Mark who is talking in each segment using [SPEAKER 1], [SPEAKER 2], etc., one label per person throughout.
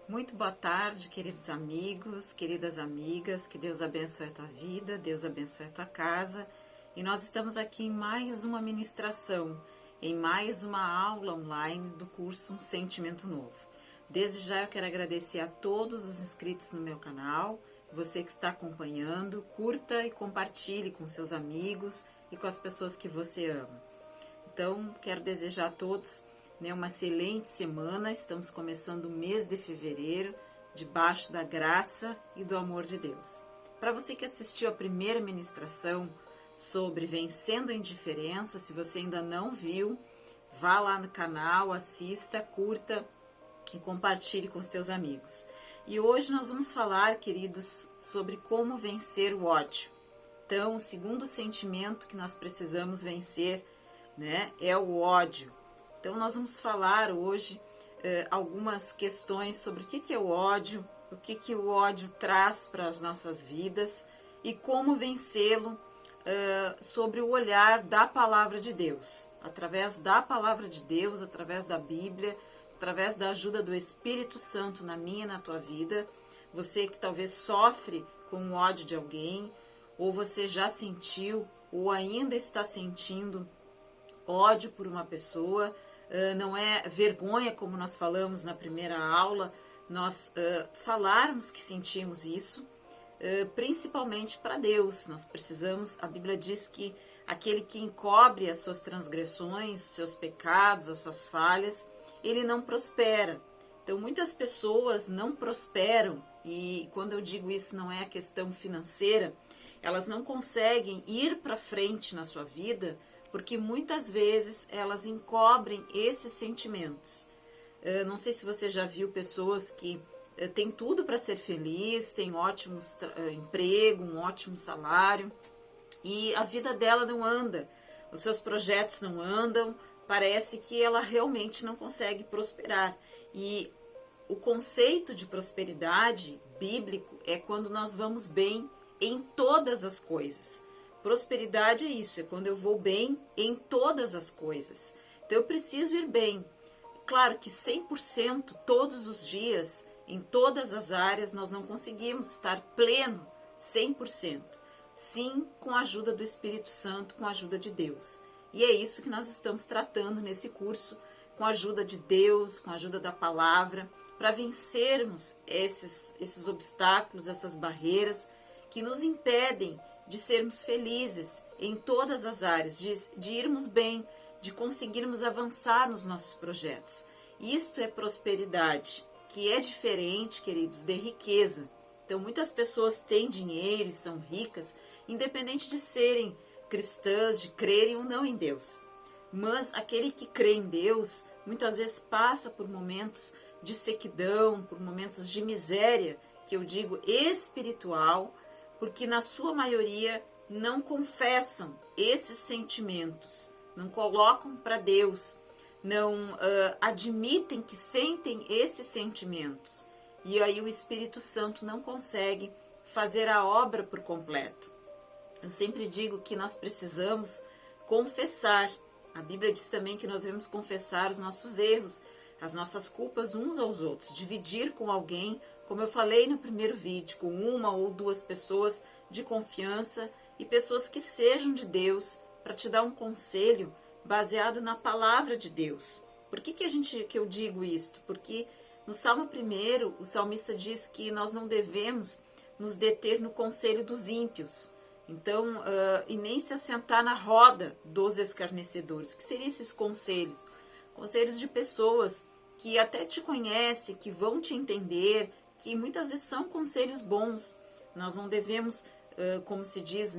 [SPEAKER 1] Muito boa tarde, queridos amigos, queridas amigas, que Deus abençoe a tua vida, Deus abençoe a tua casa. E nós estamos aqui em mais uma ministração, em mais uma aula online do curso Um Sentimento Novo. Desde já eu quero agradecer a todos os inscritos no meu canal, você que está acompanhando, curta e compartilhe com seus amigos e com as pessoas que você ama. Então, quero desejar a todos uma excelente semana. Estamos começando o mês de fevereiro, debaixo da graça e do amor de Deus. Para você que assistiu a primeira ministração sobre Vencendo a Indiferença, se você ainda não viu, vá lá no canal, assista, curta e compartilhe com os teus amigos. E hoje nós vamos falar, queridos, sobre como vencer o ódio. Então, o segundo sentimento que nós precisamos vencer, é o ódio. Então, nós vamos falar hoje algumas questões sobre o que é o ódio, o que o ódio traz para as nossas vidas e como vencê-lo sobre o olhar da Palavra de Deus. Através da Palavra de Deus, através da Bíblia, através da ajuda do Espírito Santo na minha e na tua vida. Você que talvez sofre com o ódio de alguém, ou você já sentiu, ou ainda está sentindo ódio por uma pessoa. Não é vergonha, como nós falamos na primeira aula, nós falarmos que sentimos isso, principalmente para Deus. Nós precisamos, a Bíblia diz que aquele que encobre as suas transgressões, os seus pecados, as suas falhas, ele não prospera. Então, muitas pessoas não prosperam, e quando eu digo isso não é a questão financeira, elas não conseguem ir para frente na sua vida, porque muitas vezes elas encobrem esses sentimentos. Não sei se você já viu pessoas que têm tudo para ser feliz, têm ótimo emprego, um ótimo salário, e a vida dela não anda, os seus projetos não andam, parece que ela realmente não consegue prosperar. E o conceito de prosperidade bíblico é quando nós vamos bem em todas as coisas. Prosperidade é isso, é quando eu vou bem em todas as coisas. Então eu preciso ir bem. Claro que 100% todos os dias, em todas as áreas, nós não conseguimos estar pleno 100%. Sim, com a ajuda do Espírito Santo, com a ajuda de Deus. E é isso que nós estamos tratando nesse curso, com a ajuda de Deus, com a ajuda da palavra, para vencermos esses obstáculos, essas barreiras que nos impedem de sermos felizes em todas as áreas, de irmos bem, de conseguirmos avançar nos nossos projetos. Isto é prosperidade, que é diferente, queridos, de riqueza. Então, muitas pessoas têm dinheiro e são ricas, independente de serem cristãs, de crerem ou não em Deus. Mas aquele que crê em Deus, muitas vezes passa por momentos de sequidão, por momentos de miséria, que eu digo espiritual, porque na sua maioria não confessam esses sentimentos, não colocam para Deus, não admitem que sentem esses sentimentos. E aí o Espírito Santo não consegue fazer a obra por completo. Eu sempre digo que nós precisamos confessar. A Bíblia diz também que nós devemos confessar os nossos erros, as nossas culpas uns aos outros, dividir com alguém, como eu falei no primeiro vídeo, com uma ou duas pessoas de confiança e pessoas que sejam de Deus para te dar um conselho baseado na palavra de Deus. Por que eu digo isto? Porque no Salmo 1, o salmista diz que nós não devemos nos deter no conselho dos ímpios. Então, e nem se assentar na roda dos escarnecedores. O que seriam esses conselhos? Conselhos de pessoas que até te conhecem, que vão te entender, que muitas vezes são conselhos bons. Nós não devemos, como se diz,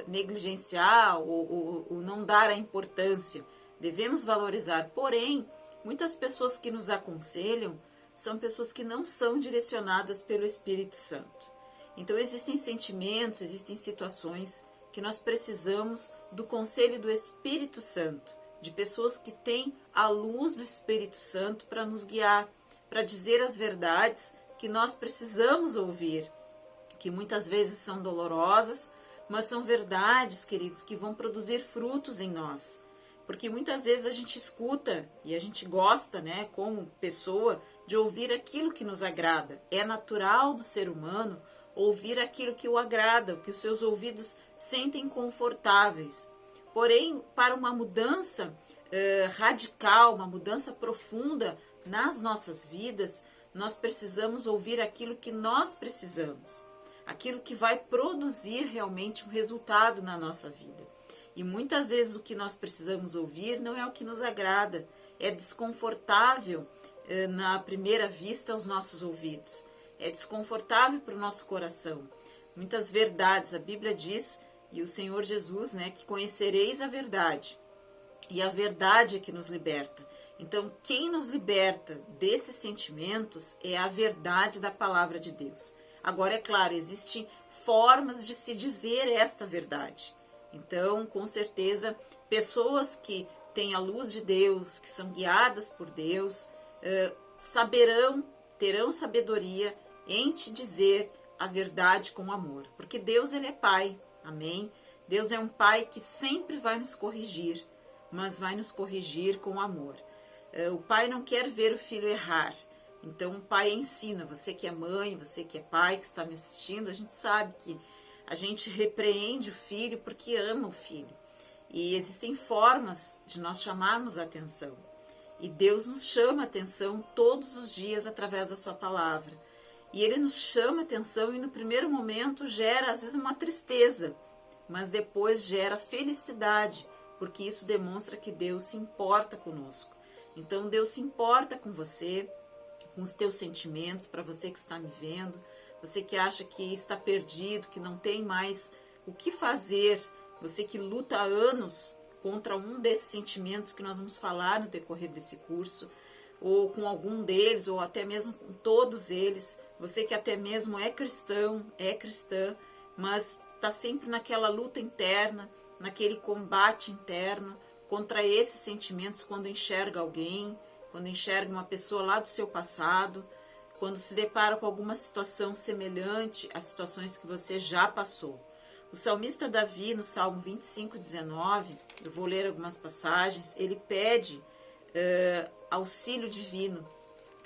[SPEAKER 1] negligenciar ou não dar a importância. Devemos valorizar. Porém, muitas pessoas que nos aconselham são pessoas que não são direcionadas pelo Espírito Santo. Então, existem sentimentos, existem situações que nós precisamos do conselho do Espírito Santo, de pessoas que têm a luz do Espírito Santo para nos guiar, para dizer as verdades que nós precisamos ouvir, que muitas vezes são dolorosas, mas são verdades, queridos, que vão produzir frutos em nós. Porque muitas vezes a gente escuta e a gente gosta, como pessoa, de ouvir aquilo que nos agrada. É natural do ser humano ouvir aquilo que o agrada, o que os seus ouvidos sentem confortáveis. Porém, para uma mudança radical, uma mudança profunda nas nossas vidas, nós precisamos ouvir aquilo que nós precisamos, aquilo que vai produzir realmente um resultado na nossa vida. E muitas vezes o que nós precisamos ouvir não é o que nos agrada, é desconfortável na primeira vista aos nossos ouvidos, é desconfortável para o nosso coração. Muitas verdades, a Bíblia diz, e o Senhor Jesus, né, que conhecereis a verdade, e a verdade é que nos liberta. Então, quem nos liberta desses sentimentos é a verdade da palavra de Deus. Agora, é claro, existem formas de se dizer esta verdade. Então, com certeza, pessoas que têm a luz de Deus, que são guiadas por Deus, terão sabedoria em te dizer a verdade com amor. Porque Deus, ele é Pai, amém? Deus é um Pai que sempre vai nos corrigir, mas vai nos corrigir com amor. O pai não quer ver o filho errar. Então o pai ensina, você que é mãe, você que é pai, que está me assistindo, a gente sabe que a gente repreende o filho porque ama o filho. E existem formas de nós chamarmos a atenção. E Deus nos chama a atenção todos os dias através da sua palavra. E ele nos chama a atenção e no primeiro momento gera às vezes uma tristeza, mas depois gera felicidade, porque isso demonstra que Deus se importa conosco. Então Deus se importa com você, com os teus sentimentos, para você que está me vendo, você que acha que está perdido, que não tem mais o que fazer, você que luta há anos contra um desses sentimentos que nós vamos falar no decorrer desse curso, ou com algum deles, ou até mesmo com todos eles, você que até mesmo é cristão, é cristã, mas está sempre naquela luta interna, naquele combate interno, contra esses sentimentos quando enxerga alguém, quando enxerga uma pessoa lá do seu passado, quando se depara com alguma situação semelhante às situações que você já passou. O salmista Davi, no Salmo 25:19, eu vou ler algumas passagens, ele pede auxílio divino.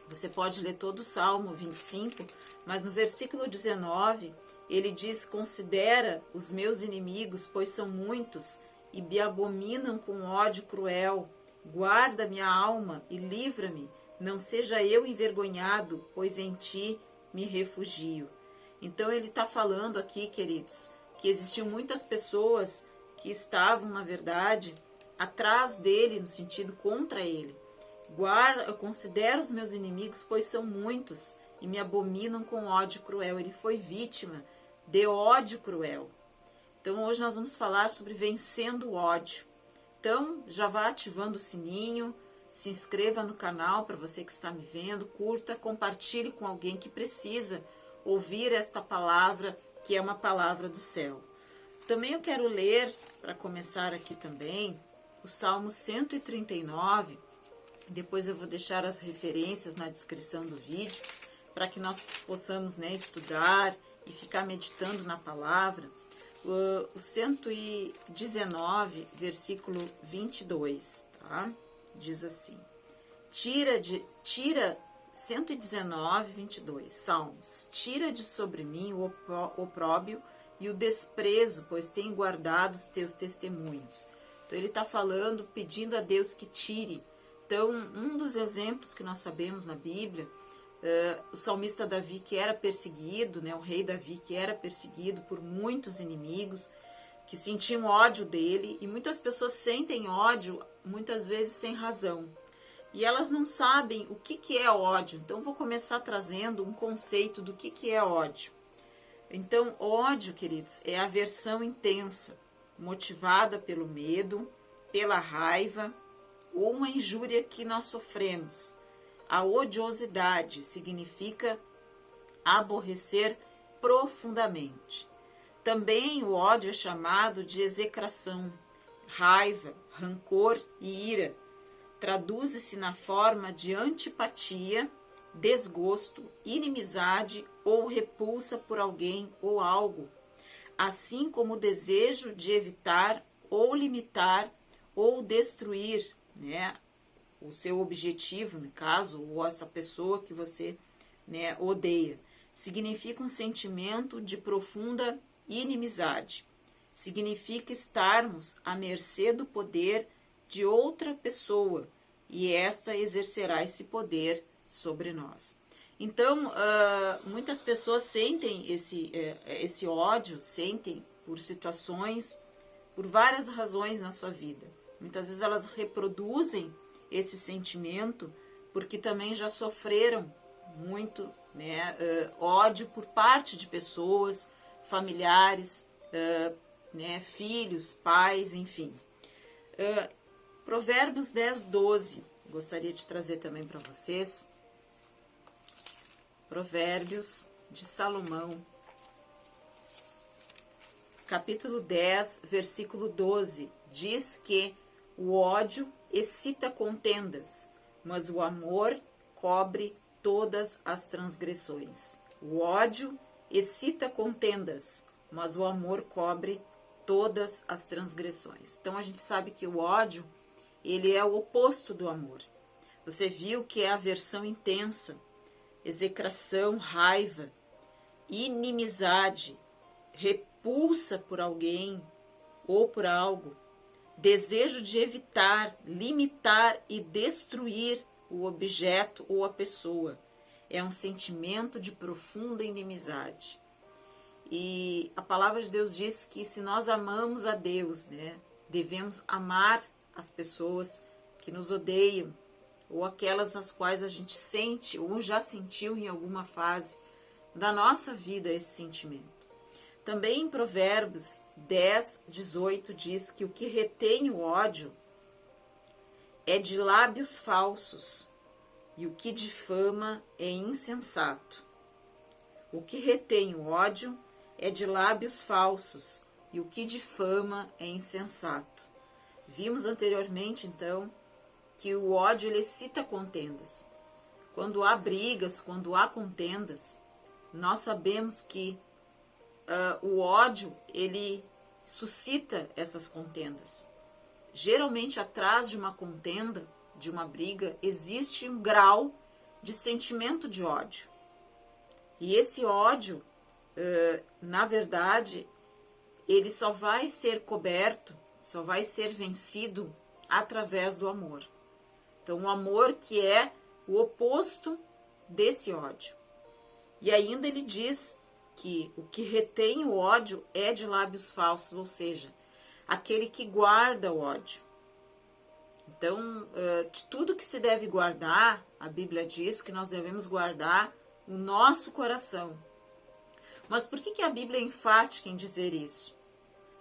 [SPEAKER 1] Você pode ler todo o Salmo 25, mas no versículo 19, ele diz, considera os meus inimigos, pois são muitos, e me abominam com ódio cruel. Guarda minha alma e livra-me, não seja eu envergonhado, pois em ti me refugio. Então ele está falando aqui, queridos, que existiam muitas pessoas que estavam, na verdade, atrás dele, no sentido contra ele. Eu considero os meus inimigos, pois são muitos, e me abominam com ódio cruel. Ele foi vítima de ódio cruel. Então hoje nós vamos falar sobre vencendo o ódio. Então já vá ativando o sininho, se inscreva no canal para você que está me vendo, curta, compartilhe com alguém que precisa ouvir esta palavra, que é uma palavra do céu. Também eu quero ler, para começar aqui também, o Salmo 139, depois eu vou deixar as referências na descrição do vídeo, para que nós possamos, né, estudar e ficar meditando na palavra. O 119, versículo 22, tá? Diz assim, 119, 22, Salmos, tira de sobre mim o opróbio e o desprezo, pois tenho guardado os teus testemunhos. Então ele está falando, pedindo a Deus que tire. Então um dos exemplos que nós sabemos na Bíblia, o salmista Davi, que era perseguido, né, o rei Davi, que era perseguido por muitos inimigos, que sentiam ódio dele, e muitas pessoas sentem ódio, muitas vezes sem razão, e elas não sabem o que é ódio. Então vou começar trazendo um conceito do que é ódio. Então ódio, queridos, é aversão intensa, motivada pelo medo, pela raiva, ou uma injúria que nós sofremos. A odiosidade significa aborrecer profundamente. Também o ódio é chamado de execração, raiva, rancor e ira. Traduz-se na forma de antipatia, desgosto, inimizade ou repulsa por alguém ou algo, assim como o desejo de evitar ou limitar ou destruir, né, o seu objetivo, no caso, ou essa pessoa que você, né, odeia. Significa um sentimento de profunda inimizade. Significa estarmos à mercê do poder de outra pessoa e esta exercerá esse poder sobre nós. Então, muitas pessoas sentem esse ódio, sentem por situações, por várias razões na sua vida. Muitas vezes elas reproduzem esse sentimento porque também já sofreram muito, né, ódio por parte de pessoas, familiares, né, filhos, pais, enfim. Provérbios 10, 12, gostaria de trazer também para vocês. Provérbios de Salomão, capítulo 10, versículo 12, diz que o ódio excita contendas, mas o amor cobre todas as transgressões. O ódio excita contendas, mas o amor cobre todas as transgressões. Então a gente sabe que o ódio, ele é o oposto do amor. Você viu que é a aversão intensa, execração, raiva, inimizade, repulsa por alguém ou por algo, desejo de evitar, limitar e destruir o objeto ou a pessoa. É um sentimento de profunda inimizade. E a palavra de Deus diz que se nós amamos a Deus, né, devemos amar as pessoas que nos odeiam, ou aquelas nas quais a gente sente ou já sentiu em alguma fase da nossa vida esse sentimento. Também em Provérbios 10, 18 diz que o que retém o ódio é de lábios falsos e o que difama é insensato. O que retém o ódio é de lábios falsos e o que difama é insensato. Vimos anteriormente, então, que o ódio ele excita contendas. Quando há brigas, quando há contendas, nós sabemos que o ódio ele suscita essas contendas. Geralmente atrás de uma contenda, de uma briga, existe um grau de sentimento de ódio. E esse ódio, na verdade, ele só vai ser coberto, só vai ser vencido através do amor. Então, o amor que é o oposto desse ódio. E ainda ele diz que o que retém o ódio é de lábios falsos, ou seja, aquele que guarda o ódio. Então, de tudo que se deve guardar, a Bíblia diz que nós devemos guardar o nosso coração. Mas por que a Bíblia é enfática em dizer isso?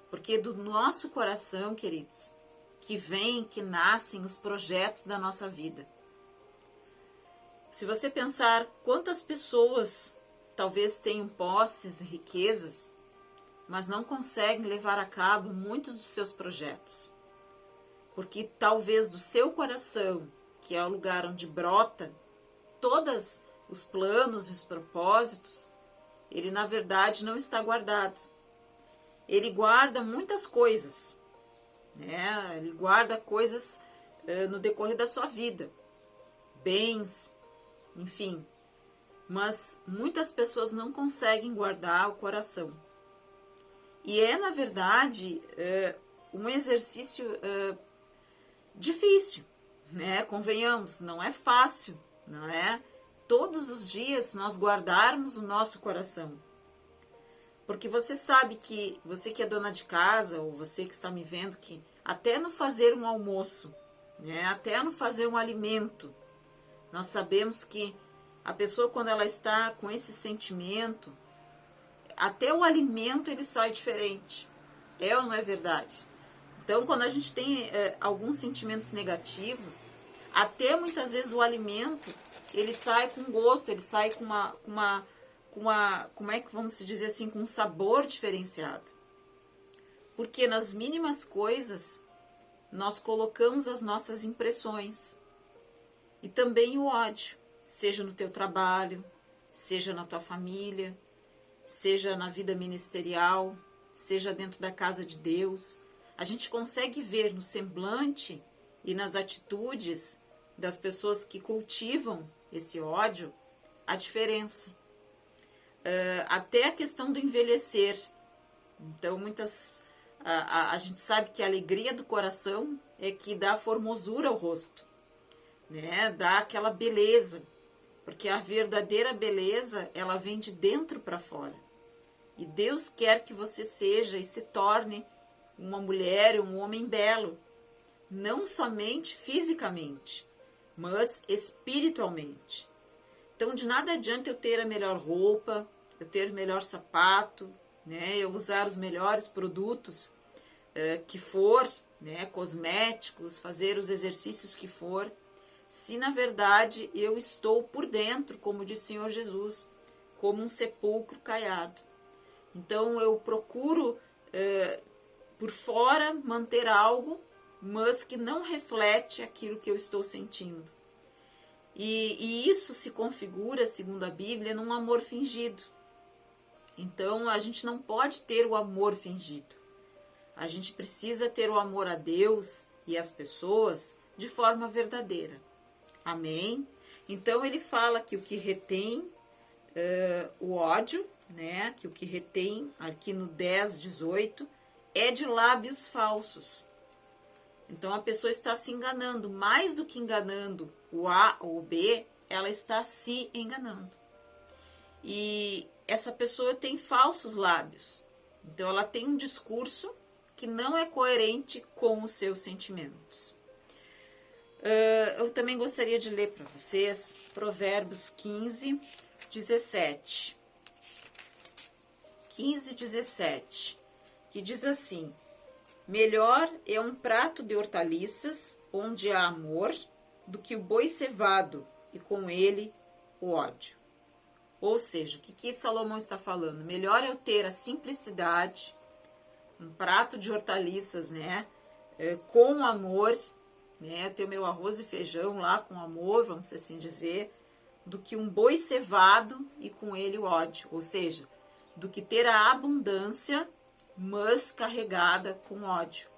[SPEAKER 1] Porque do nosso coração, queridos, que nascem os projetos da nossa vida. Se você pensar quantas pessoas talvez tenham posses, riquezas, mas não conseguem levar a cabo muitos dos seus projetos. Porque talvez do seu coração, que é o lugar onde brota todos os planos e os propósitos, ele na verdade não está guardado. Ele guarda muitas coisas, né? Ele guarda coisas no decorrer da sua vida, bens, enfim. Mas muitas pessoas não conseguem guardar o coração. E é, na verdade, um exercício difícil, né? Convenhamos, não é fácil, não é? Todos os dias nós guardarmos o nosso coração. Porque você sabe que, você que é dona de casa, ou você que está me vendo, que até no fazer um almoço, né? Até no fazer um alimento, nós sabemos que a pessoa, quando ela está com esse sentimento, até o alimento ele sai diferente. É ou não é verdade? Então, quando a gente tem alguns sentimentos negativos, até muitas vezes o alimento, ele sai com gosto, ele sai com uma como é que vamos dizer assim, com um sabor diferenciado. Porque nas mínimas coisas, nós colocamos as nossas impressões. E também o ódio, seja no teu trabalho, seja na tua família, seja na vida ministerial, seja dentro da casa de Deus. A gente consegue ver no semblante e nas atitudes das pessoas que cultivam esse ódio a diferença. Até a questão do envelhecer. Então, a gente sabe que a alegria do coração é que dá formosura ao rosto, né? Dá aquela beleza, porque a verdadeira beleza, ela vem de dentro para fora. E Deus quer que você seja e se torne uma mulher e um homem belo, não somente fisicamente, mas espiritualmente. Então, de nada adianta eu ter a melhor roupa, eu ter o melhor sapato, né? Eu usar os melhores produtos que for, né? Cosméticos, fazer os exercícios que for, se na verdade eu estou por dentro, como disse o Senhor Jesus, como um sepulcro caiado. Então, eu procuro, por fora, manter algo, mas que não reflete aquilo que eu estou sentindo. E isso se configura, segundo a Bíblia, num amor fingido. Então, a gente não pode ter o amor fingido. A gente precisa ter o amor a Deus e às pessoas de forma verdadeira. Amém? Então, ele fala que o que retém o ódio, né? Que o que retém, aqui no 10:18, é de lábios falsos. Então, a pessoa está se enganando, mais do que enganando o A ou o B, ela está se enganando. E essa pessoa tem falsos lábios. Então, ela tem um discurso que não é coerente com os seus sentimentos. Eu também gostaria de ler para vocês Provérbios 15:17. 15:17, que diz assim: melhor é um prato de hortaliças, onde há amor, do que o boi cevado, e com ele o ódio. Ou seja, o que Salomão está falando? Melhor eu ter a simplicidade, um prato de hortaliças, né? Com amor, né? Ter o meu arroz e feijão lá com amor, vamos assim dizer, do que um boi cevado e com ele o ódio. Ou seja, do que ter a abundância, mas carregada com ódio.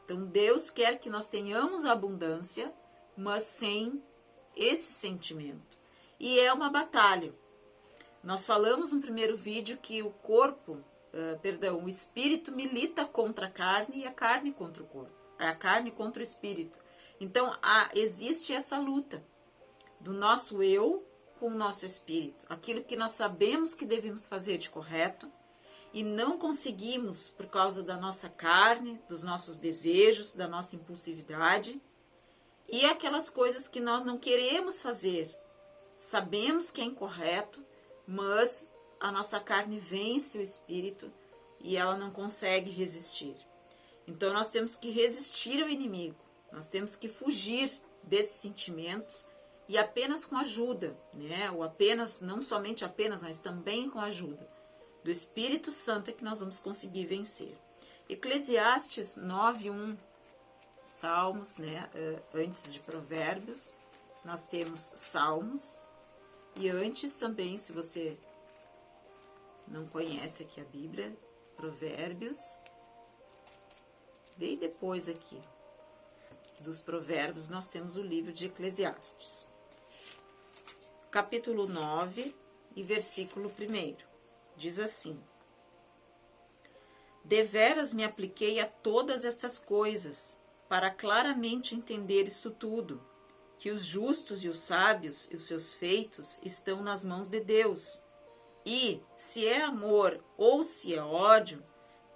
[SPEAKER 1] Então, Deus quer que nós tenhamos abundância, mas sem esse sentimento. E é uma batalha. Nós falamos no primeiro vídeo que o o espírito milita contra a carne e a carne contra o corpo. A carne contra o espírito. Então, existe essa luta do nosso eu com o nosso espírito. Aquilo que nós sabemos que devemos fazer de correto, e não conseguimos por causa da nossa carne, dos nossos desejos, da nossa impulsividade, e aquelas coisas que nós não queremos fazer. Sabemos que é incorreto, mas a nossa carne vence o espírito e ela não consegue resistir. Então nós temos que resistir ao inimigo, nós temos que fugir desses sentimentos e apenas com ajuda, né? Ou apenas, não somente apenas, mas também com a ajuda do Espírito Santo é que nós vamos conseguir vencer. Eclesiastes 9:1, Salmos, né? Antes de Provérbios, nós temos Salmos. E antes também, se você não conhece aqui a Bíblia, Provérbios. Bem depois aqui dos Provérbios, nós temos o livro de Eclesiastes. Capítulo 9 e versículo 1. Diz assim: deveras me apliquei a todas essas coisas, para claramente entender isto tudo, que os justos e os sábios e os seus feitos estão nas mãos de Deus. E, se é amor ou se é ódio,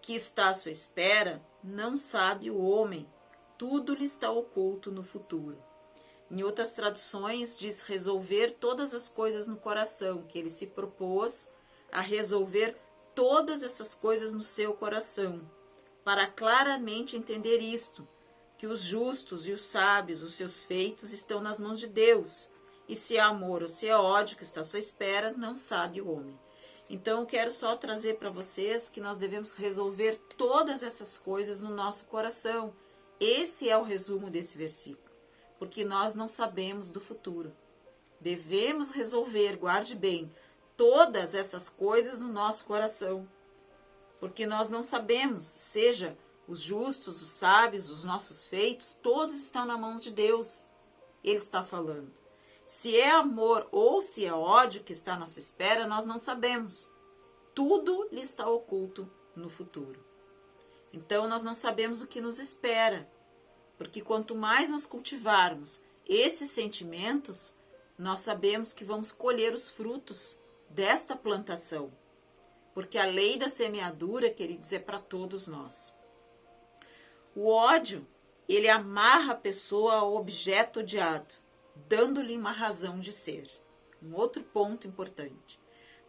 [SPEAKER 1] que está à sua espera, não sabe o homem, tudo lhe está oculto no futuro. Em outras traduções, diz resolver todas as coisas no coração, que ele se propôs a resolver todas essas coisas no seu coração, para claramente entender isto, que os justos e os sábios, os seus feitos, estão nas mãos de Deus, e se é amor ou se é ódio que está à sua espera, não sabe o homem. Então, eu quero só trazer para vocês que nós devemos resolver todas essas coisas no nosso coração. Esse é o resumo desse versículo, porque nós não sabemos do futuro. Devemos resolver, guarde bem, todas essas coisas no nosso coração, porque nós não sabemos, seja os justos, os sábios, os nossos feitos, todos estão na mão de Deus. ele está falando. Se é amor ou se é ódio que está à nossa espera, nós não sabemos. Tudo lhe está oculto no futuro. Então, nós não sabemos o que nos espera, porque quanto mais nós cultivarmos esses sentimentos, nós sabemos que vamos colher os frutos desta plantação. Porque a lei da semeadura, queridos, é para todos nós. O ódio, ele amarra a pessoa ao objeto odiado, dando-lhe uma razão de ser. Um outro ponto importante.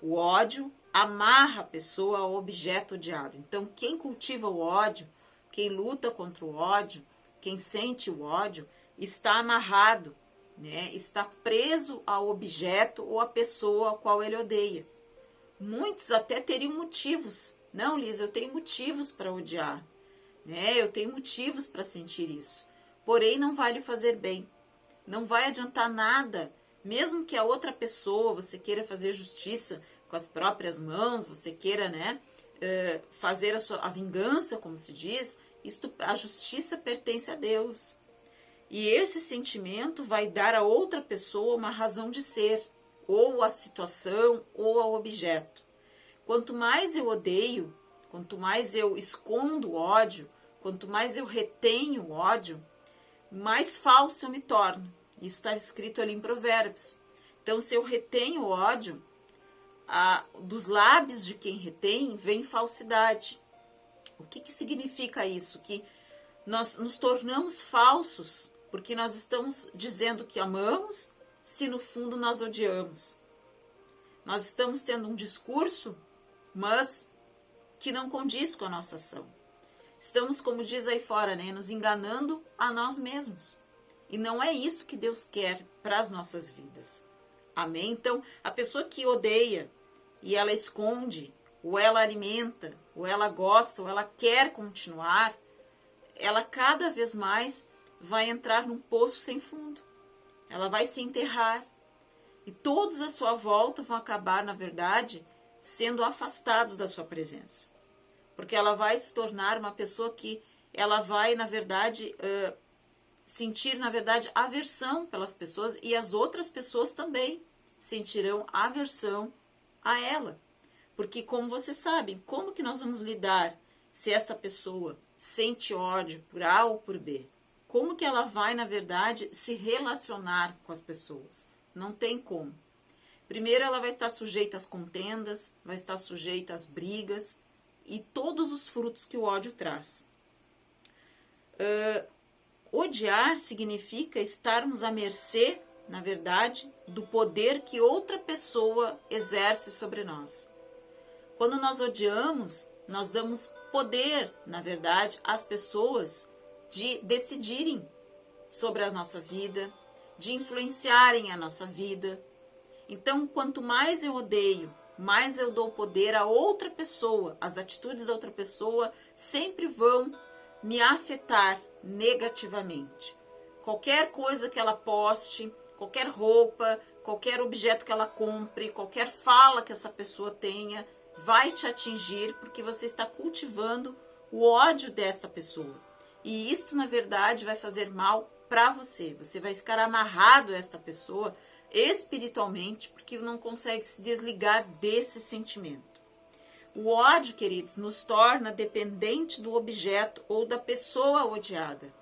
[SPEAKER 1] O ódio amarra a pessoa ao objeto odiado. Então, quem cultiva o ódio, quem luta contra o ódio, quem sente o ódio, está amarrado, né? Está preso ao objeto ou à pessoa a qual ele odeia. Muitos até teriam motivos. Não, Lisa, eu tenho motivos para odiar, né? Eu tenho motivos para sentir isso. Porém, não vai lhe fazer bem. Não vai adiantar nada, mesmo que a outra pessoa, você queira fazer justiça com as próprias mãos, você queira, né, fazer a vingança, como se diz, a justiça pertence a Deus. E esse sentimento vai dar a outra pessoa uma razão de ser, ou a situação, ou ao objeto. Quanto mais eu odeio, quanto mais eu escondo o ódio, quanto mais eu retenho o ódio, mais falso eu me torno. Isso está escrito ali em Provérbios. Então, se eu retenho o ódio, dos lábios de quem retém vem falsidade. O que significa isso? Que nós nos tornamos falsos porque nós estamos dizendo que amamos, se no fundo nós odiamos. Nós estamos tendo um discurso, mas que não condiz com a nossa ação. Estamos, como diz aí fora, né, nos enganando a nós mesmos. E não é isso que Deus quer para as nossas vidas. Amém? Então, a pessoa que odeia e ela esconde, ou ela alimenta, ou ela gosta, ou ela quer continuar, ela cada vez mais vai entrar num poço sem fundo. Ela vai se enterrar. E todos à sua volta vão acabar, na verdade, sendo afastados da sua presença. Porque ela vai se tornar uma pessoa que ela vai, na verdade, sentir, na verdade, aversão pelas pessoas, e as outras pessoas também sentirão aversão a ela. Porque, como vocês sabem, como que nós vamos lidar se esta pessoa sente ódio por A ou por B? Como que ela vai, na verdade, se relacionar com as pessoas? Não tem como. Primeiro, ela vai estar sujeita às contendas, vai estar sujeita às brigas e todos os frutos que o ódio traz. Odiar significa estarmos à mercê, na verdade, do poder que outra pessoa exerce sobre nós. Quando nós odiamos, nós damos poder, na verdade, às pessoas de decidirem sobre a nossa vida, de influenciarem a nossa vida. Então, quanto mais eu odeio, mais eu dou poder a outra pessoa. As atitudes da outra pessoa sempre vão me afetar negativamente. Qualquer coisa que ela poste, qualquer roupa, qualquer objeto que ela compre, qualquer fala que essa pessoa tenha, vai te atingir porque você está cultivando o ódio desta pessoa. E isto, na verdade, vai fazer mal para você. Você vai ficar amarrado a esta pessoa espiritualmente porque não consegue se desligar desse sentimento. O ódio, queridos, nos torna dependente do objeto ou da pessoa odiada.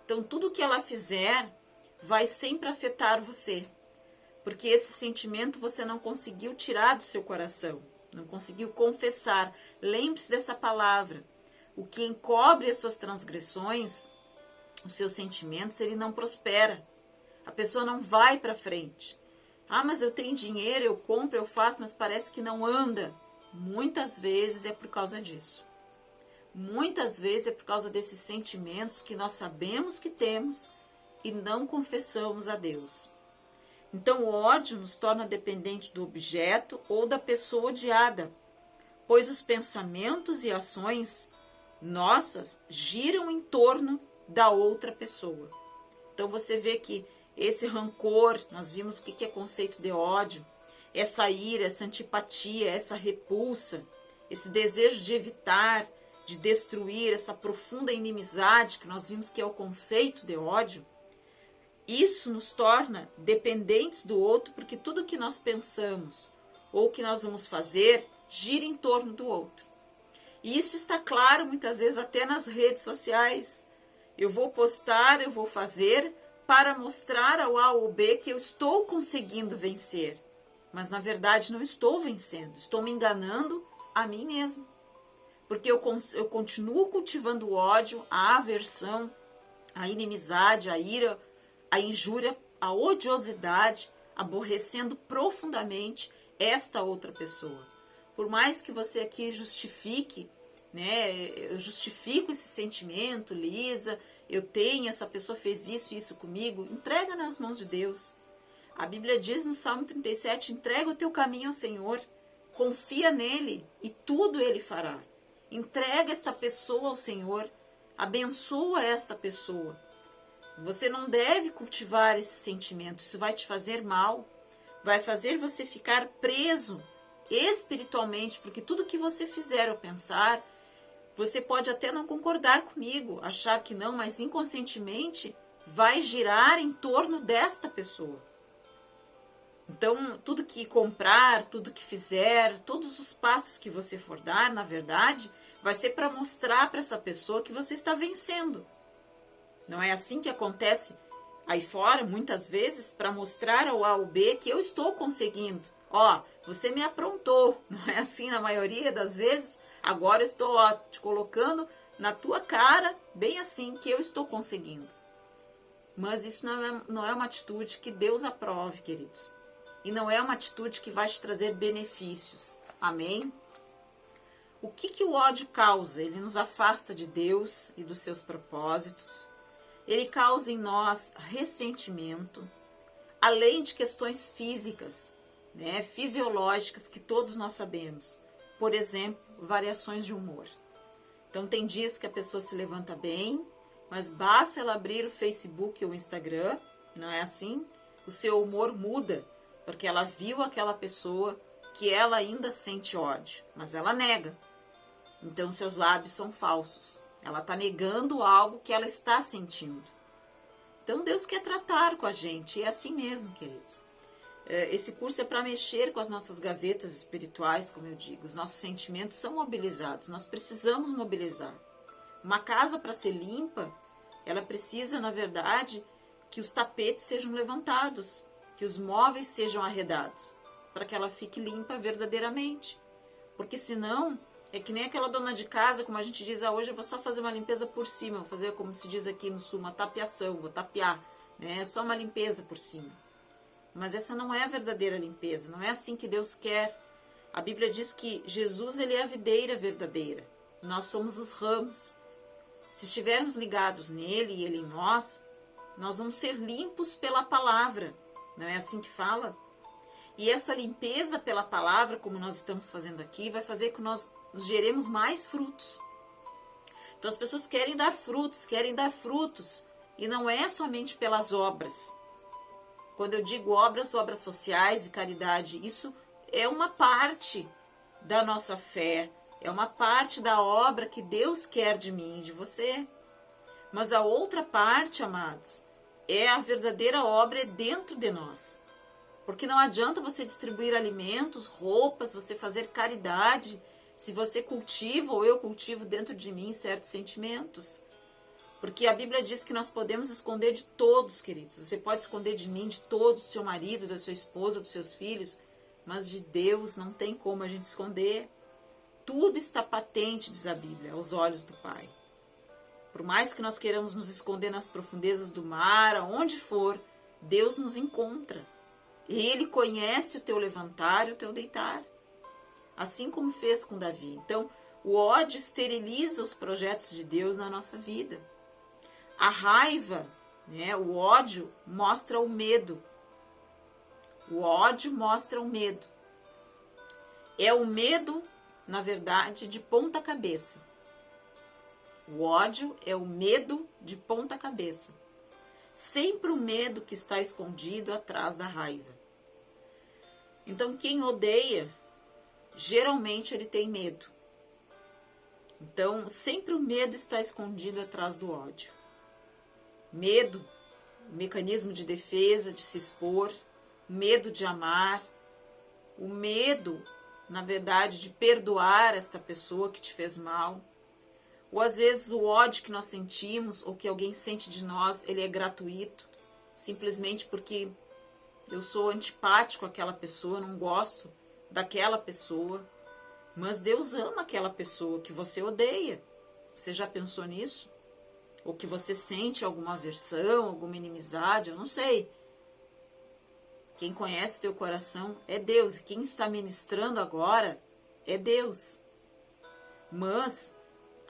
[SPEAKER 1] Então, tudo que ela fizer vai sempre afetar você, porque esse sentimento você não conseguiu tirar do seu coração, não conseguiu confessar. Lembre-se dessa palavra. O que encobre as suas transgressões, os seus sentimentos, ele não prospera. A pessoa não vai para frente. Ah, mas eu tenho dinheiro, eu compro, eu faço, mas parece que não anda. Muitas vezes é por causa disso. Muitas vezes é por causa desses sentimentos que nós sabemos que temos e não confessamos a Deus. Então, o ódio nos torna dependente do objeto ou da pessoa odiada, pois os pensamentos e ações nossas giram em torno da outra pessoa. Então, você vê que esse rancor, nós vimos o que é conceito de ódio, essa ira, essa antipatia, essa repulsa, esse desejo de evitar, de destruir, essa profunda inimizade que nós vimos que é o conceito de ódio, Isso nos torna dependentes do outro, porque tudo que nós pensamos ou que nós vamos fazer gira em torno do outro. E isso está claro muitas vezes até nas redes sociais. Eu vou postar, eu vou fazer para mostrar ao A ou B que eu estou conseguindo vencer. Mas na verdade não estou vencendo, estou me enganando a mim mesmo. Porque eu continuo cultivando o ódio, a aversão, a inimizade, a ira, a injúria, a odiosidade, aborrecendo profundamente esta outra pessoa. Por mais que você aqui justifique, né? Eu justifico esse sentimento, Lisa, eu tenho, essa pessoa fez isso e isso comigo, entrega nas mãos de Deus. A Bíblia diz no Salmo 37, entrega o teu caminho ao Senhor, confia nele e tudo ele fará. Entrega esta pessoa ao Senhor, abençoa esta pessoa. Você não deve cultivar esse sentimento, isso vai te fazer mal, vai fazer você ficar preso espiritualmente, porque tudo que você fizer ou pensar, você pode até não concordar comigo, achar que não, mas inconscientemente vai girar em torno desta pessoa. Então, tudo que comprar, tudo que fizer, todos os passos que você for dar, na verdade, vai ser para mostrar para essa pessoa que você está vencendo. Não é assim que acontece aí fora, muitas vezes, para mostrar ao A ou B que eu estou conseguindo. Ó, você me aprontou, não é assim na maioria das vezes? Agora eu estou te colocando na tua cara, bem assim, que eu estou conseguindo. Mas isso não é uma atitude que Deus aprove, queridos. E não é uma atitude que vai te trazer benefícios. Amém? O que o ódio causa? Ele nos afasta de Deus e dos seus propósitos. Ele causa em nós ressentimento, além de questões físicas, né, fisiológicas que todos nós sabemos. Por exemplo, variações de humor. Então tem dias que a pessoa se levanta bem, mas basta ela abrir o Facebook ou o Instagram, não é assim? O seu humor muda, porque ela viu aquela pessoa que ela ainda sente ódio, mas ela nega. Então seus lábios são falsos. Ela está negando algo que ela está sentindo. Então Deus quer tratar com a gente, e é assim mesmo, queridos. Esse curso é para mexer com as nossas gavetas espirituais, como eu digo. Os nossos sentimentos são mobilizados, nós precisamos mobilizar. Uma casa, para ser limpa, ela precisa, na verdade, que os tapetes sejam levantados, que os móveis sejam arredados, para que ela fique limpa verdadeiramente. Porque senão, é que nem aquela dona de casa, como a gente diz, hoje eu vou só fazer uma limpeza por cima, vou fazer, como se diz aqui no sul, uma tapeação, vou tapear, né? Só uma limpeza por cima. Mas essa não é a verdadeira limpeza, não é assim que Deus quer. A Bíblia diz que Jesus, ele é a videira verdadeira, nós somos os ramos. Se estivermos ligados nele e ele em nós vamos ser limpos pela palavra, não é assim que fala? E essa limpeza pela palavra, como nós estamos fazendo aqui, vai fazer que nós geremos mais frutos. Então as pessoas querem dar frutos, e não é somente pelas obras. Quando eu digo obras sociais e caridade, isso é uma parte da nossa fé, é uma parte da obra que Deus quer de mim e de você. Mas a outra parte, amados, a verdadeira obra é dentro de nós. Porque não adianta você distribuir alimentos, roupas, você fazer caridade, se você cultiva ou eu cultivo dentro de mim certos sentimentos. Porque a Bíblia diz que nós podemos esconder de todos, queridos. Você pode esconder de mim, de todos, do seu marido, da sua esposa, dos seus filhos, mas de Deus não tem como a gente esconder. Tudo está patente, diz a Bíblia, aos olhos do Pai. Por mais que nós queiramos nos esconder nas profundezas do mar, aonde for, Deus nos encontra. Ele conhece o teu levantar e o teu deitar. Assim como fez com Davi. Então, o ódio esteriliza os projetos de Deus na nossa vida. A raiva, né, o ódio mostra o medo. O ódio mostra o medo. É o medo, na verdade, de ponta cabeça. O ódio é o medo de ponta cabeça. Sempre o medo que está escondido atrás da raiva. Então, quem odeia, geralmente ele tem medo. Então, sempre o medo está escondido atrás do ódio. Medo mecanismo de defesa, de se expor, medo de amar, o medo, na verdade, de perdoar esta pessoa que te fez mal. Ou às vezes o ódio que nós sentimos ou que alguém sente de nós, ele é gratuito, simplesmente porque eu sou antipático àquela pessoa, não gosto daquela pessoa, mas Deus ama aquela pessoa que você odeia. Você já pensou nisso? Ou que você sente alguma aversão, alguma inimizade, eu não sei. Quem conhece teu coração é Deus, e quem está ministrando agora é Deus. Mas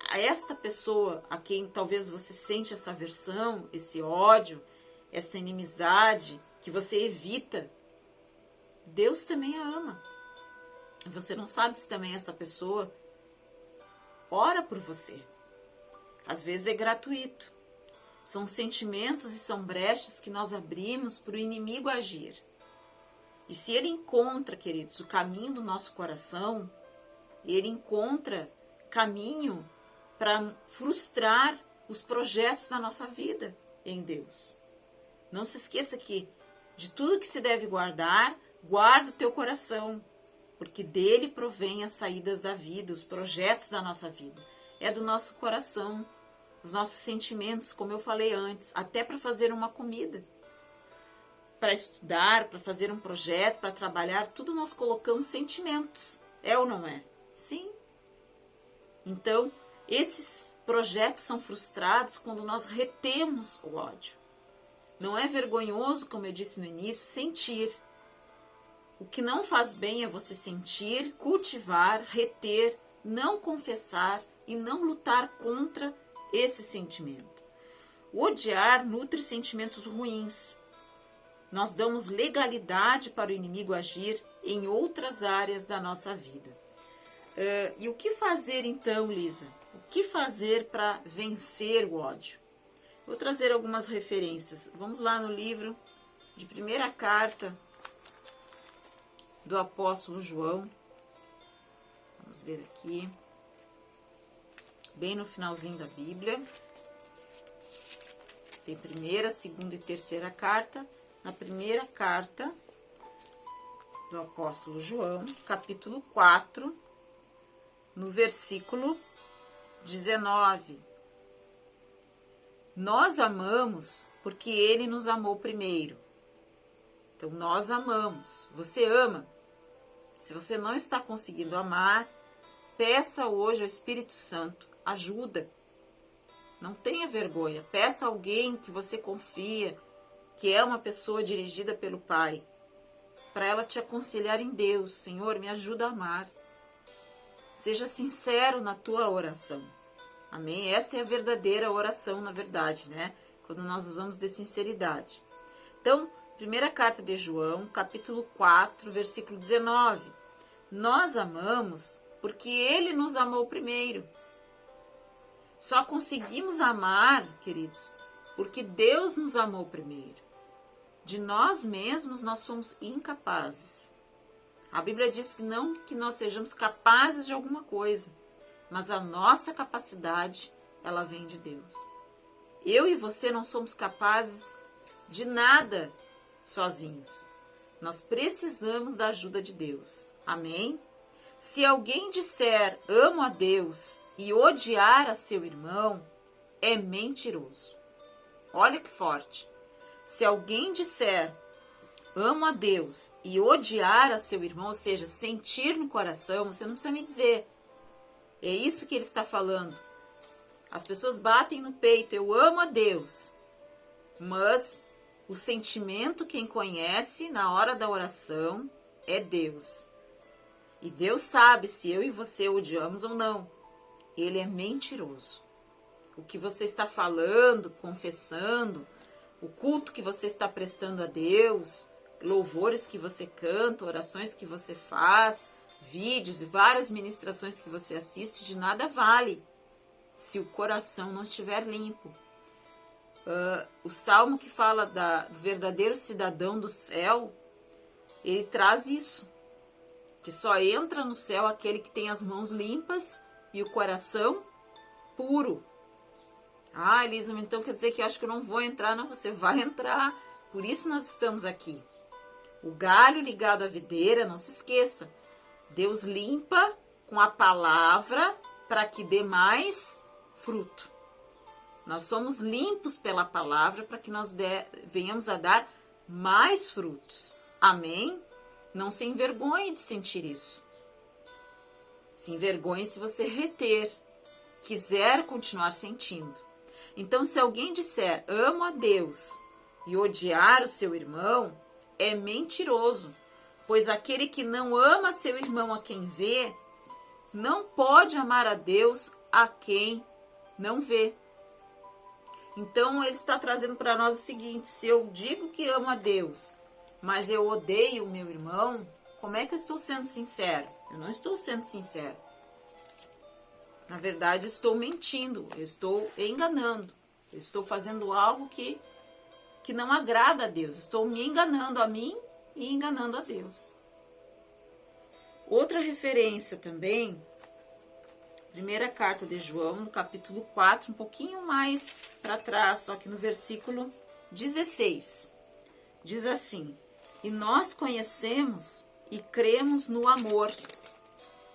[SPEAKER 1] a esta pessoa a quem talvez você sente essa aversão, esse ódio, essa inimizade que você evita, Deus também a ama. Você não sabe se também essa pessoa ora por você. Às vezes é gratuito. São sentimentos e são brechas que nós abrimos para o inimigo agir. E se ele encontra, queridos, o caminho do nosso coração, ele encontra caminho para frustrar os projetos da nossa vida em Deus. Não se esqueça que de tudo que se deve guardar, guarda o teu coração, porque dele provém as saídas da vida, os projetos da nossa vida. É do nosso coração, dos nossos sentimentos, como eu falei antes, até para fazer uma comida, para estudar, para fazer um projeto, para trabalhar, tudo nós colocamos sentimentos. É ou não é? Sim. Então, esses projetos são frustrados quando nós retemos o ódio. Não é vergonhoso, como eu disse no início, sentir. O que não faz bem é você sentir, cultivar, reter, não confessar e não lutar contra esse sentimento. O odiar nutre sentimentos ruins. Nós damos legalidade para o inimigo agir em outras áreas da nossa vida. E o que fazer então, Lisa? O que fazer para vencer o ódio? Vou trazer algumas referências. Vamos lá no livro de primeira carta do apóstolo João. Vamos ver aqui. Bem no finalzinho da Bíblia. Tem primeira, segunda e terceira carta. Na primeira carta do apóstolo João, capítulo 4, no versículo 19. Nós amamos porque ele nos amou primeiro. Então, nós amamos. Você ama. Se você não está conseguindo amar, peça hoje ao Espírito Santo ajuda. Não tenha vergonha. Peça a alguém que você confia, que é uma pessoa dirigida pelo Pai, para ela te aconselhar em Deus. Senhor, me ajuda a amar. Seja sincero na tua oração. Amém? Essa é a verdadeira oração, na verdade, né? Quando nós usamos de sinceridade. Então, primeira carta de João, capítulo 4, versículo 19. Nós amamos porque ele nos amou primeiro. Só conseguimos amar, queridos, porque Deus nos amou primeiro. De nós mesmos nós somos incapazes. A Bíblia diz que não que nós sejamos capazes de alguma coisa, mas a nossa capacidade, ela vem de Deus. Eu e você não somos capazes de nada sozinhos. Nós precisamos da ajuda de Deus. Amém? Se alguém disser amo a Deus e odiar a seu irmão, é mentiroso. Olha que forte. Se alguém disser amo a Deus e odiar a seu irmão, ou seja, sentir no coração, você não precisa me dizer. É isso que ele está falando. As pessoas batem no peito, eu amo a Deus. Mas o sentimento, quem conhece na hora da oração, é Deus. E Deus sabe se eu e você odiamos ou não. Ele é mentiroso. O que você está falando, confessando, o culto que você está prestando a Deus, louvores que você canta, orações que você faz, vídeos e várias ministrações que você assiste, de nada vale se o coração não estiver limpo. O salmo que fala do verdadeiro cidadão do céu, ele traz isso, que só entra no céu aquele que tem as mãos limpas e o coração puro. Ah, Elisa, então quer dizer que eu acho que eu não vou entrar. Não, você vai entrar. Por isso nós estamos aqui. O galho ligado à videira, não se esqueça. Deus limpa com a palavra para que dê mais fruto. Nós somos limpos pela palavra para que nós venhamos a dar mais frutos. Amém? Não se envergonhe de sentir isso. Se envergonhe se você reter, quiser continuar sentindo. Então, se alguém disser, amo a Deus, e odiar o seu irmão, é mentiroso, pois aquele que não ama seu irmão a quem vê, não pode amar a Deus a quem não vê. Então, ele está trazendo para nós o seguinte, se eu digo que amo a Deus, mas eu odeio o meu irmão, como é que eu estou sendo sincero? Eu não estou sendo sincero. Na verdade, estou mentindo, eu estou enganando, eu estou fazendo algo que não agrada a Deus. Estou me enganando a mim e enganando a Deus. Outra referência também, primeira carta de João, no capítulo 4, um pouquinho mais para trás, só que no versículo 16. Diz assim, e nós conhecemos e cremos no amor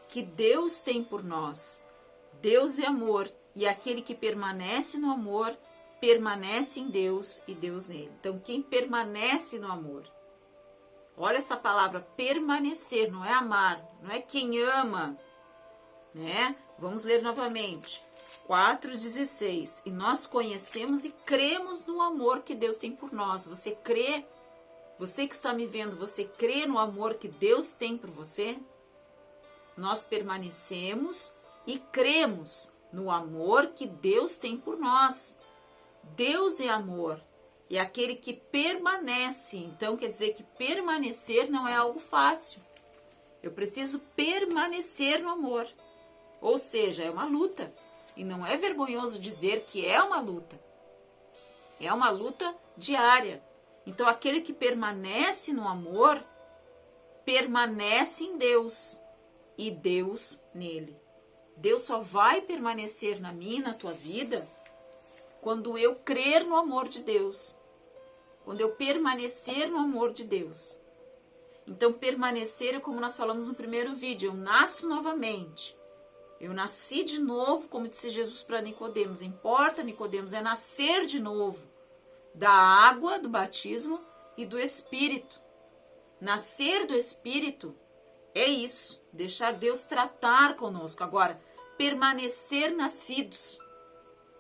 [SPEAKER 1] que Deus tem por nós. Deus é amor, e aquele que permanece no amor, permanece em Deus e Deus nele. Então, quem permanece no amor. Olha essa palavra, permanecer, não é amar, não é quem ama, né? Vamos ler novamente. 4,16. E nós conhecemos e cremos no amor que Deus tem por nós. Você crê? Você que está me vendo, você crê no amor que Deus tem por você? Nós permanecemos e cremos no amor que Deus tem por nós. Deus é amor. E aquele que permanece, então quer dizer que permanecer não é algo fácil. Eu preciso permanecer no amor. Ou seja, é uma luta. E não é vergonhoso dizer que é uma luta. É uma luta diária. Então aquele que permanece no amor, permanece em Deus. E Deus nele. Deus só vai permanecer na minha e na tua vida quando eu crer no amor de Deus. Quando eu permanecer no amor de Deus. Então, permanecer é como nós falamos no primeiro vídeo. Eu nasço novamente. Eu nasci de novo, como disse Jesus para Nicodemos. Importa, Nicodemos, é nascer de novo. Da água, do batismo e do Espírito. Nascer do Espírito é isso. Deixar Deus tratar conosco. Agora, permanecer nascidos.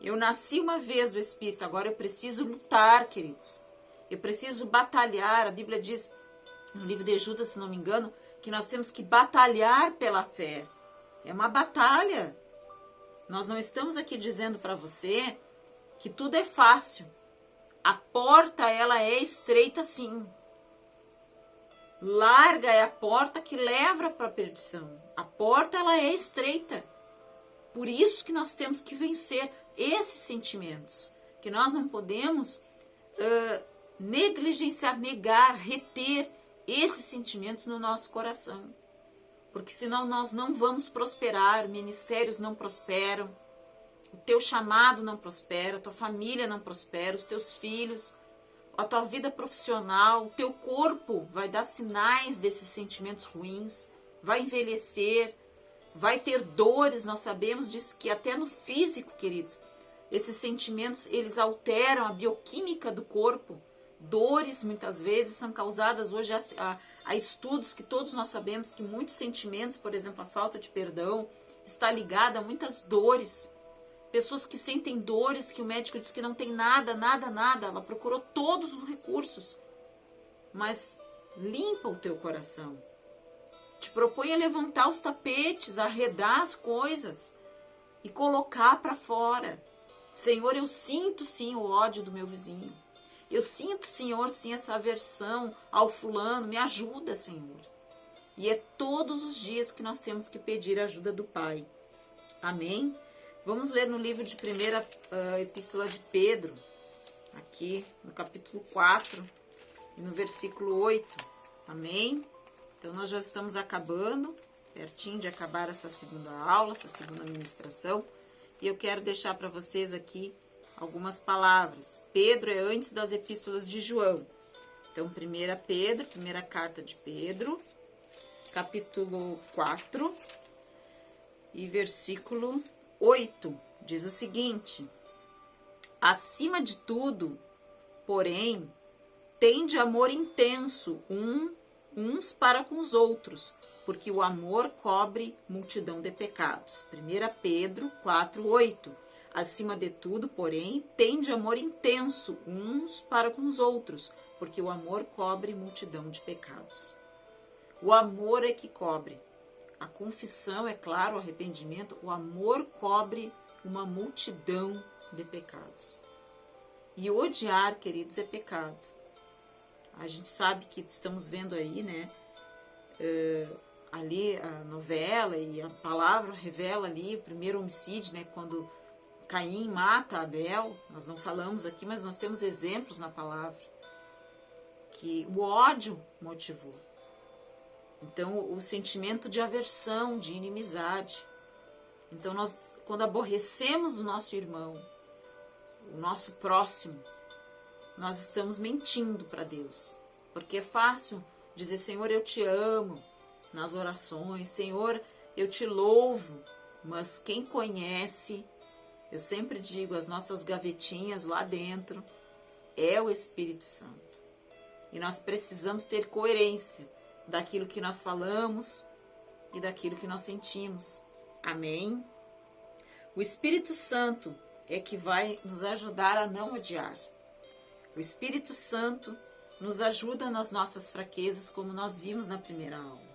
[SPEAKER 1] Eu nasci uma vez do Espírito, agora eu preciso lutar, queridos. Eu preciso batalhar. A Bíblia diz, no livro de Judas, se não me engano, que nós temos que batalhar pela fé. É uma batalha. Nós não estamos aqui dizendo para você que tudo é fácil. A porta, ela é estreita sim. Larga é a porta que leva para a perdição. A porta, ela é estreita. Por isso que nós temos que vencer esses sentimentos. Que nós não podemos negligenciar, negar, reter esses sentimentos no nosso coração. Porque senão nós não vamos prosperar, ministérios não prosperam, o teu chamado não prospera, a tua família não prospera, os teus filhos, a tua vida profissional, o teu corpo vai dar sinais desses sentimentos ruins, vai envelhecer, vai ter dores. Nós sabemos disso, que até no físico, queridos, esses sentimentos, eles alteram a bioquímica do corpo. Dores, muitas vezes, são causadas hoje a estudos que todos nós sabemos que muitos sentimentos, por exemplo, a falta de perdão, está ligada a muitas dores. Pessoas que sentem dores, que o médico diz que não tem nada, nada, nada. Ela procurou todos os recursos. Mas limpa o teu coração. Te propõe a levantar os tapetes, a arredar as coisas e colocar para fora. Senhor, eu sinto sim o ódio do meu vizinho. Eu sinto, Senhor, sim, essa aversão ao fulano. Me ajuda, Senhor. E é todos os dias que nós temos que pedir a ajuda do Pai. Amém? Vamos ler no livro de primeira epístola de Pedro, aqui no capítulo 4, e no versículo 8. Amém? Então, nós já estamos acabando, pertinho de acabar essa segunda aula, essa segunda ministração. E eu quero deixar para vocês aqui algumas palavras. Pedro é antes das epístolas de João. Então, 1 Pedro, primeira carta de Pedro, capítulo 4 e versículo 8, diz o seguinte: acima de tudo, porém, tende amor intenso uns para com os outros, porque o amor cobre multidão de pecados. 1 Pedro 4, 8. Acima de tudo, porém, tende amor intenso uns para com os outros, porque o amor cobre multidão de pecados. O amor é que cobre. A confissão, é claro, o arrependimento, o amor cobre uma multidão de pecados. E odiar, queridos, é pecado. A gente sabe que estamos vendo aí, né, ali a novela e a palavra revela ali o primeiro homicídio, né, quando Caim mata Abel. Nós não falamos aqui, mas nós temos exemplos na palavra que o ódio motivou. Então, o sentimento de aversão, de inimizade. Então, nós, quando aborrecemos o nosso irmão, o nosso próximo, nós estamos mentindo para Deus. Porque é fácil dizer, Senhor, eu te amo, nas orações, Senhor, eu te louvo, mas quem conhece, eu sempre digo, as nossas gavetinhas lá dentro, é o Espírito Santo. E nós precisamos ter coerência daquilo que nós falamos e daquilo que nós sentimos. Amém? O Espírito Santo é que vai nos ajudar a não odiar. O Espírito Santo nos ajuda nas nossas fraquezas, como nós vimos na primeira aula.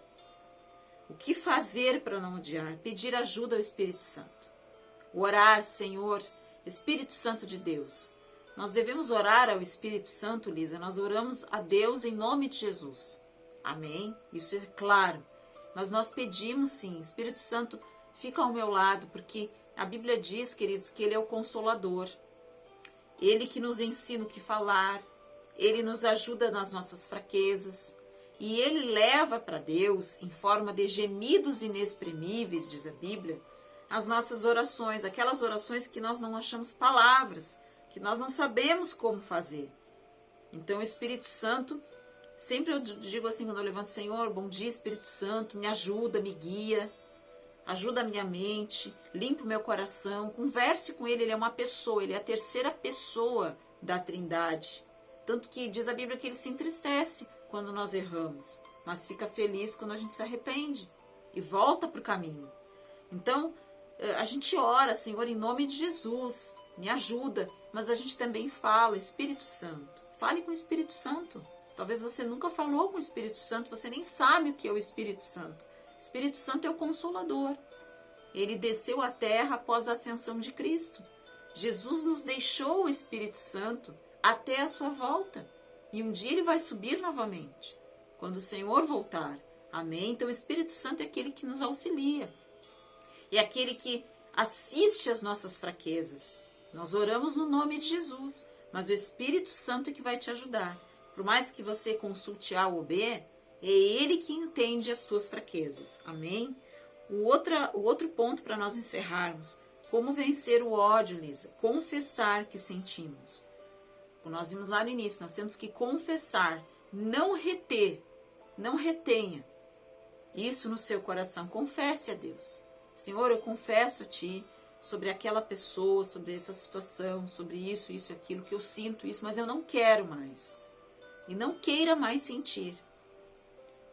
[SPEAKER 1] O que fazer para não odiar? Pedir ajuda ao Espírito Santo. Orar, Senhor, Espírito Santo de Deus. Nós devemos orar ao Espírito Santo, Lisa. Nós oramos a Deus em nome de Jesus. Amém? Isso é claro. Mas nós pedimos sim, Espírito Santo, fica ao meu lado, porque a Bíblia diz, queridos, que Ele é o Consolador. Ele que nos ensina o que falar, Ele nos ajuda nas nossas fraquezas. E Ele leva para Deus, em forma de gemidos inexprimíveis, diz a Bíblia, as nossas orações, aquelas orações que nós não achamos palavras, que nós não sabemos como fazer. Então o Espírito Santo, sempre eu digo assim quando eu levanto, Senhor, bom dia Espírito Santo, me ajuda, me guia, ajuda a minha mente, limpa o meu coração, converse com Ele é uma pessoa, Ele é a terceira pessoa da Trindade. Tanto que diz a Bíblia que Ele se entristece quando nós erramos, mas fica feliz quando a gente se arrepende e volta para o caminho. Então, a gente ora, Senhor, em nome de Jesus, me ajuda, mas a gente também fala, Espírito Santo, fale com o Espírito Santo. Talvez você nunca falou com o Espírito Santo, você nem sabe o que é o Espírito Santo. O Espírito Santo é o Consolador. Ele desceu à terra após a ascensão de Cristo. Jesus nos deixou o Espírito Santo até a sua volta. E um dia ele vai subir novamente, quando o Senhor voltar. Amém? Então o Espírito Santo é aquele que nos auxilia. É aquele que assiste às nossas fraquezas. Nós oramos no nome de Jesus, mas o Espírito Santo é que vai te ajudar. Por mais que você consulte A ou B, é Ele que entende as tuas fraquezas. Amém? O outro ponto para nós encerrarmos. Como vencer o ódio, Lisa? Confessar que sentimos. Como nós vimos lá no início, nós temos que confessar, não reter, não retenha isso no seu coração. Confesse a Deus. Senhor, eu confesso a Ti sobre aquela pessoa, sobre essa situação, sobre isso, aquilo, que eu sinto isso, mas eu não quero mais. E não queira mais sentir.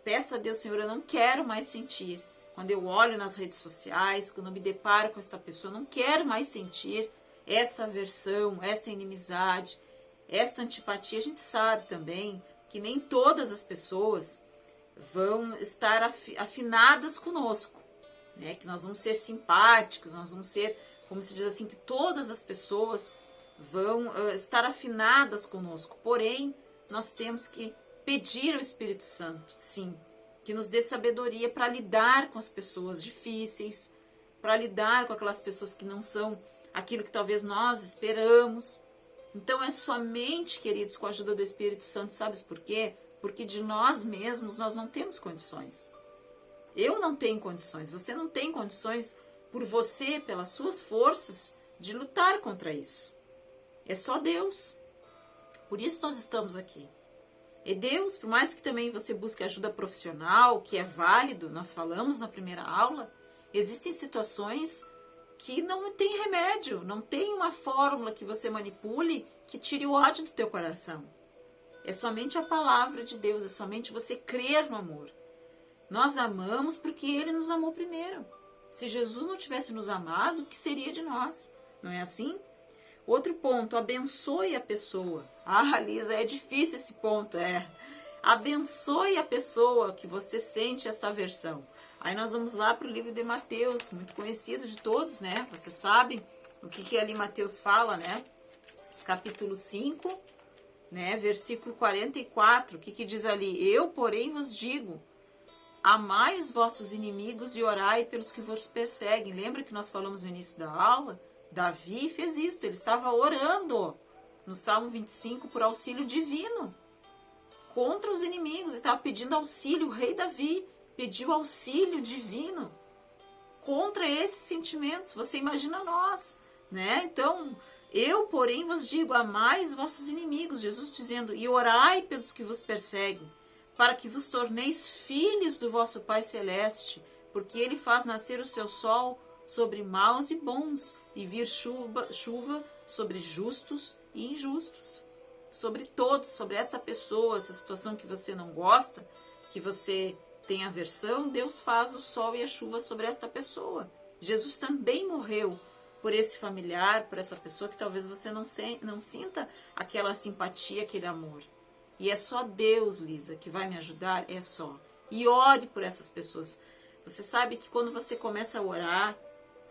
[SPEAKER 1] Peça a Deus, Senhor, eu não quero mais sentir. Quando eu olho nas redes sociais, quando eu me deparo com essa pessoa, eu não quero mais sentir esta aversão, esta inimizade, esta antipatia. A gente sabe também que nem todas as pessoas vão estar afinadas conosco, né? Que nós vamos ser simpáticos, nós vamos ser, como se diz assim, que todas as pessoas vão estar afinadas conosco. Porém, nós temos que pedir ao Espírito Santo, sim, que nos dê sabedoria para lidar com as pessoas difíceis, para lidar com aquelas pessoas que não são aquilo que talvez nós esperamos. Então é somente, queridos, com a ajuda do Espírito Santo, sabes por quê? Porque de nós mesmos nós não temos condições. Eu não tenho condições, você não tem condições por você, pelas suas forças, de lutar contra isso. É só Deus. Por isso nós estamos aqui. É Deus, por mais que também você busque ajuda profissional, que é válido, nós falamos na primeira aula, existem situações que não tem remédio, não tem uma fórmula que você manipule que tire o ódio do teu coração. É somente a palavra de Deus, é somente você crer no amor. Nós amamos porque Ele nos amou primeiro. Se Jesus não tivesse nos amado, o que seria de nós? Não é assim? Outro ponto, abençoe a pessoa. Ah, Lisa, é difícil esse ponto, Abençoe a pessoa que você sente essa aversão. Aí nós vamos lá para o livro de Mateus, muito conhecido de todos, né? Vocês sabem o que ali Mateus fala, né? Capítulo 5, né? Versículo 44, o que diz ali? Eu, porém, vos digo, amai os vossos inimigos e orai pelos que vos perseguem. Lembra que nós falamos no início da aula? Davi fez isso, ele estava orando no Salmo 25 por auxílio divino contra os inimigos, ele estava pedindo auxílio, o rei Davi pediu auxílio divino contra esses sentimentos. Você imagina nós, né? Então, eu, porém, vos digo, amai os vossos inimigos, Jesus dizendo, e orai pelos que vos perseguem, para que vos torneis filhos do vosso Pai Celeste, porque Ele faz nascer o seu sol sobre maus e bons, e vir chuva sobre justos e injustos. Sobre todos, sobre esta pessoa, essa situação que você não gosta, que você tem aversão, Deus faz o sol e a chuva sobre esta pessoa. Jesus também morreu por esse familiar, por essa pessoa que talvez você não sinta aquela simpatia, aquele amor. E é só Deus, Lisa, que vai me ajudar, é só. E ore por essas pessoas. Você sabe que quando você começa a orar,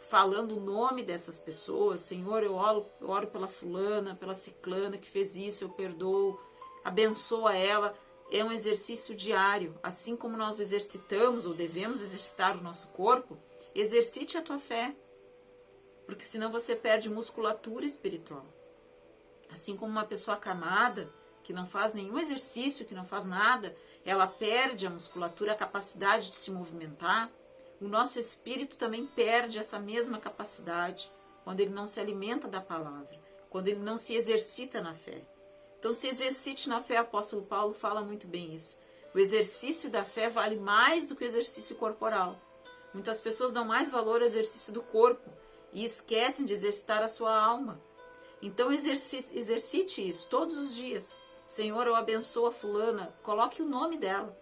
[SPEAKER 1] falando o nome dessas pessoas, Senhor, eu oro pela fulana, pela ciclana que fez isso, eu perdoo, abençoa ela. É um exercício diário. Assim como nós exercitamos ou devemos exercitar o nosso corpo, exercite a tua fé, porque senão você perde musculatura espiritual. Assim como uma pessoa acamada, que não faz nenhum exercício, que não faz nada, ela perde a musculatura, a capacidade de se movimentar. O nosso espírito também perde essa mesma capacidade quando ele não se alimenta da palavra, quando ele não se exercita na fé. Então, se exercite na fé, o apóstolo Paulo fala muito bem isso. O exercício da fé vale mais do que o exercício corporal. Muitas pessoas dão mais valor ao exercício do corpo e esquecem de exercitar a sua alma. Então, exercite isso todos os dias. Senhor, eu abençoo a fulana, coloque o nome dela.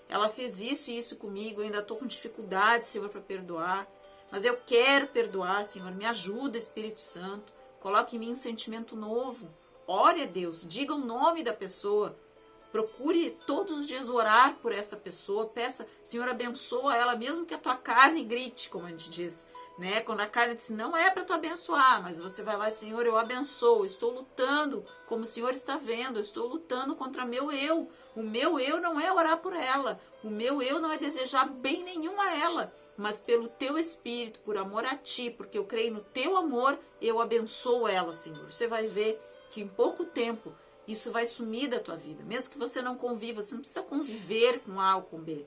[SPEAKER 1] Ela fez isso e isso comigo, eu ainda estou com dificuldade, Senhor, para perdoar. Mas eu quero perdoar, Senhor, me ajuda, Espírito Santo. Coloque em mim um sentimento novo. Ore a Deus, diga o nome da pessoa. Procure todos os dias orar por essa pessoa. Peça, Senhor, abençoa ela, mesmo que a tua carne grite, como a gente diz. Né? Quando a carne diz, não é para tu abençoar, mas você vai lá, Senhor, eu abençoo, estou lutando, como o Senhor está vendo, eu estou lutando contra meu eu. O meu eu não é orar por ela, o meu eu não é desejar bem nenhum a ela, mas pelo teu Espírito, por amor a ti, porque eu creio no teu amor, eu abençoo ela, Senhor. Você vai ver que em pouco tempo isso vai sumir da tua vida, mesmo que você não conviva, você não precisa conviver com A ou com B,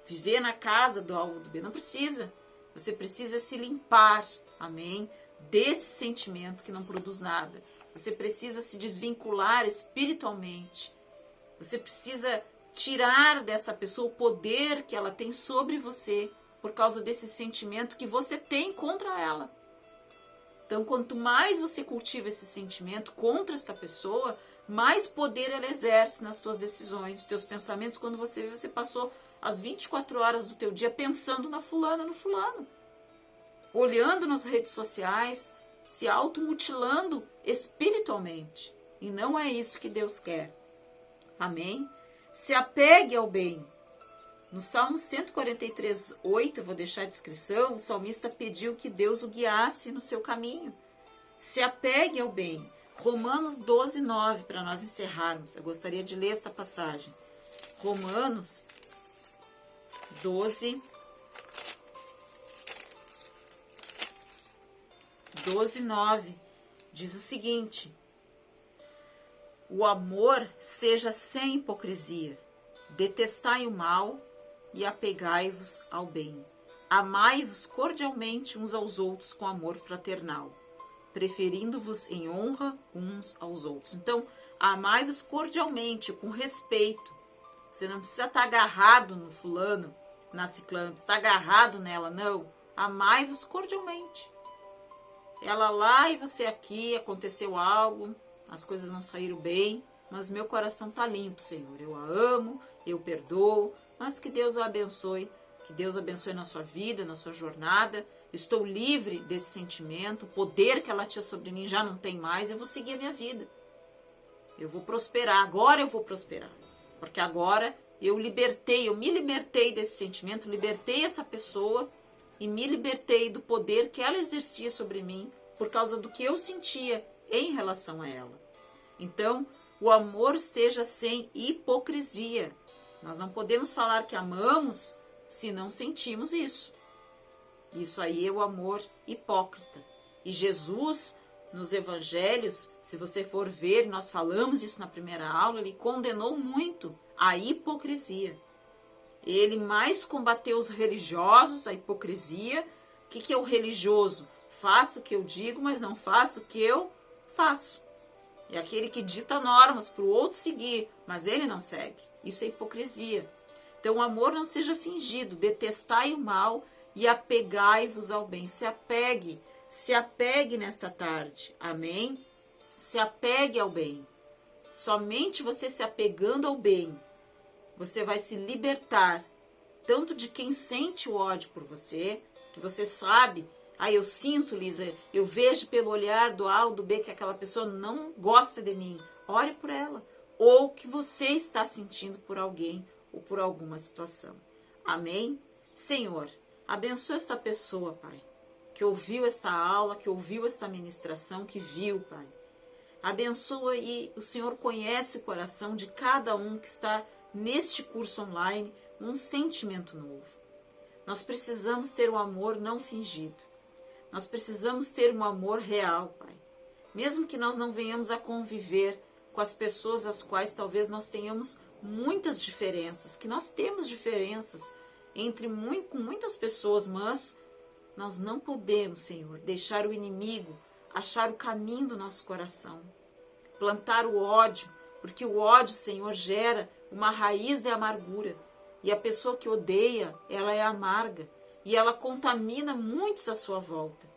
[SPEAKER 1] viver na casa do A ou do B, não precisa. Você precisa se limpar, amém? Desse sentimento que não produz nada. Você precisa se desvincular espiritualmente. Você precisa tirar dessa pessoa o poder que ela tem sobre você por causa desse sentimento que você tem contra ela. Então, quanto mais você cultiva esse sentimento contra essa pessoa, mais poder ela exerce nas suas decisões, nos teus pensamentos, quando você vê, você passou as 24 horas do teu dia pensando na fulana, no fulano. Olhando nas redes sociais, se automutilando espiritualmente. E não é isso que Deus quer. Amém? Se apegue ao bem. No Salmo 143, 8, eu vou deixar a descrição, o salmista pediu que Deus o guiasse no seu caminho. Se apegue ao bem. Romanos 12, 9, para nós encerrarmos. Eu gostaria de ler esta passagem. Romanos 12, 9, diz o seguinte: o amor seja sem hipocrisia, detestai o mal e apegai-vos ao bem. Amai-vos cordialmente uns aos outros com amor fraternal. preferindo-vos em honra uns aos outros. Então, amai-vos cordialmente, com respeito. Você não precisa estar agarrado no fulano, na ciclana, não precisa estar agarrado nela, não. Amai-vos cordialmente. Ela lá e você aqui, aconteceu algo, as coisas não saíram bem, mas meu coração está limpo, Senhor. Eu a amo, eu perdoo, mas que Deus a abençoe. Que Deus abençoe na sua vida, na sua jornada. Estou livre desse sentimento. O poder que ela tinha sobre mim já não tem mais. Eu vou seguir a minha vida. Eu vou prosperar. Agora eu vou prosperar. Porque agora eu me libertei desse sentimento, libertei essa pessoa e me libertei do poder que ela exercia sobre mim por causa do que eu sentia em relação a ela. Então, o amor seja sem hipocrisia. Nós não podemos falar que amamos se não sentimos isso. Isso aí é o amor hipócrita. E Jesus, nos evangelhos, se você for ver, nós falamos isso na primeira aula, ele condenou muito a hipocrisia. Ele mais combateu os religiosos, a hipocrisia. O que é o religioso? Faço o que eu digo, mas não faço o que eu faço. É aquele que dita normas para o outro seguir, mas ele não segue. Isso é hipocrisia. Então o amor não seja fingido, detestai o mal e apegai-vos ao bem. Se apegue nesta tarde, amém? Se apegue ao bem. Somente você se apegando ao bem, você vai se libertar tanto de quem sente o ódio por você, que você sabe, eu sinto, Lisa, eu vejo pelo olhar do A ou do B que aquela pessoa não gosta de mim. Ore por ela. Ou que você está sentindo por alguém ou por alguma situação. Amém? Senhor, abençoa esta pessoa, Pai, que ouviu esta aula, que ouviu esta ministração, que viu, Pai. Abençoa e o Senhor conhece o coração de cada um que está neste curso online, um sentimento novo. Nós precisamos ter um amor não fingido. Nós precisamos ter um amor real, Pai. Mesmo que nós não venhamos a conviver com as pessoas às quais talvez nós tenhamos muitas diferenças, que nós temos diferenças com muitas pessoas, mas nós não podemos, Senhor, deixar o inimigo achar o caminho do nosso coração, plantar o ódio, porque o ódio, Senhor, gera uma raiz de amargura, e a pessoa que odeia, ela é amarga, e ela contamina muitos à sua volta.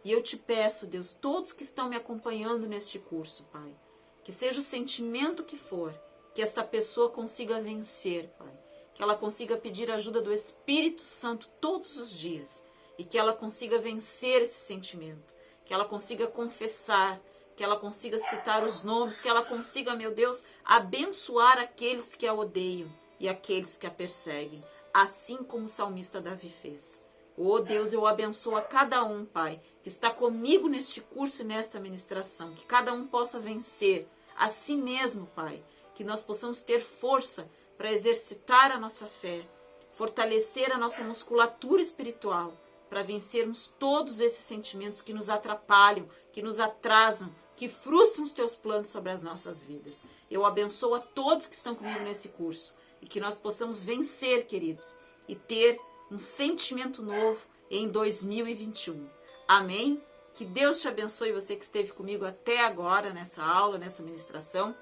[SPEAKER 1] E eu te peço, Deus, todos que estão me acompanhando neste curso, Pai, que seja o sentimento que for, que esta pessoa consiga vencer, Pai, que ela consiga pedir a ajuda do Espírito Santo todos os dias, e que ela consiga vencer esse sentimento, que ela consiga confessar, que ela consiga citar os nomes, que ela consiga, meu Deus, abençoar aqueles que a odeiam e aqueles que a perseguem, assim como o salmista Davi fez. Oh Deus, eu abençoo a cada um, Pai, que está comigo neste curso e nesta ministração, que cada um possa vencer a si mesmo, Pai, que nós possamos ter força para exercitar a nossa fé, fortalecer a nossa musculatura espiritual, para vencermos todos esses sentimentos que nos atrapalham, que nos atrasam, que frustram os teus planos sobre as nossas vidas. Eu abençoo a todos que estão comigo nesse curso e que nós possamos vencer, queridos, e ter um sentimento novo em 2021. Amém? Que Deus te abençoe, você que esteve comigo até agora nessa aula, nessa ministração.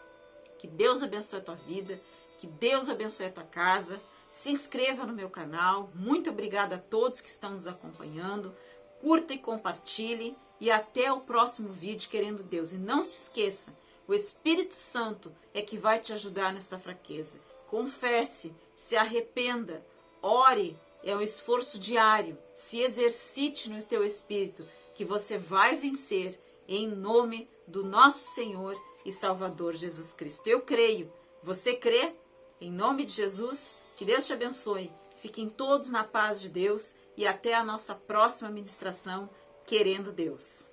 [SPEAKER 1] Que Deus abençoe a tua vida, que Deus abençoe a tua casa. Se inscreva no meu canal. Muito obrigada a todos que estão nos acompanhando. Curta e compartilhe. E até o próximo vídeo, querendo Deus. E não se esqueça, o Espírito Santo é que vai te ajudar nessa fraqueza. Confesse, se arrependa, ore. É um esforço diário. Se exercite no teu espírito, que você vai vencer em nome do nosso Senhor e Salvador Jesus Cristo. Eu creio. Você crê? Em nome de Jesus, que Deus te abençoe. Fiquem todos na paz de Deus e até a nossa próxima ministração, querendo Deus.